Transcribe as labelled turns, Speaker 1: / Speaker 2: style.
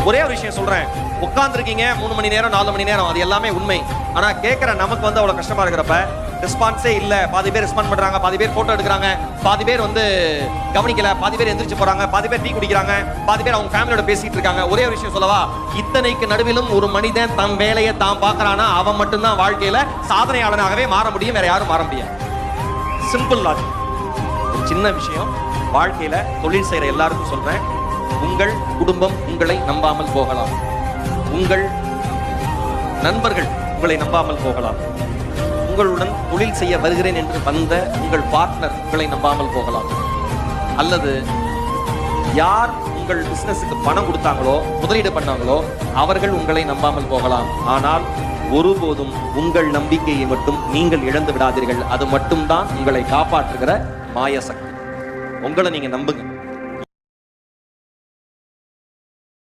Speaker 1: ஒரே ஒரு விஷயம் சொல்றேன், உட்கார்ந்துருக்கீங்க 3 மணி நேரம் 4 மணி நேரம், அது எல்லாமே உண்மை. ஆனா கேட்கிற நமக்கு வந்து அவ்வளவு கஷ்டமா இருக்கிறப்ப ரெஸ்பான்ஸே இல்ல, பாதி பேர் ரெஸ்பாண்ட் பண்றாங்க, பாதி பேர் போட்டோ எடுக்கிறாங்க, பாதி பேர் வந்து கவனிக்கல, பாதி பேர் எந்திரிச்சு போறாங்க, பாதி பேர் டீ குடிக்கிறாங்க, பாதி பேர் அவங்க ஃபேமிலியோட பேசிட்டு இருக்காங்க. ஒரே ஒரு விஷயம் சொல்லவா, இத்தனைக்கு நடுவிலும் ஒரு மனிதன் தம் வேலையை தான் பார்க்கறானா அவன் மட்டும்தான் வாழ்க்கையில சாதனையாளனாகவே மாற முடியும், வேற யாரும் மாற முடியாது. Simple logic. ஒரு சின்ன விஷயம், வாழ்க்கையில தொழில் செய்யற எல்லாருக்கும் சொல்றேன், உங்கள் குடும்பம் உங்களை நம்பாமல் போகலாம், உங்கள் நண்பர்கள் உங்களை நம்பாமல் போகலாம், உங்களுடன் தொழில் செய்ய வருகிறேன் என்று வந்த உங்கள் பார்ட்னர் உங்களை நம்பாமல் போகலாம், அல்லது யார் உங்கள் பிசினஸுக்கு பணம் கொடுத்தாங்களோ முதலீடு பண்ணாங்களோ அவர்கள் உங்களை நம்பாமல் போகலாம். ஆனால் ஒருபோதும் உங்கள் நம்பிக்கையை மட்டும் நீங்கள் இழந்து விடாதீர்கள். அது மட்டும்தான் உங்களை காப்பாற்றுகிற மாய சக்தி. உங்களை நீங்க நம்புங்க.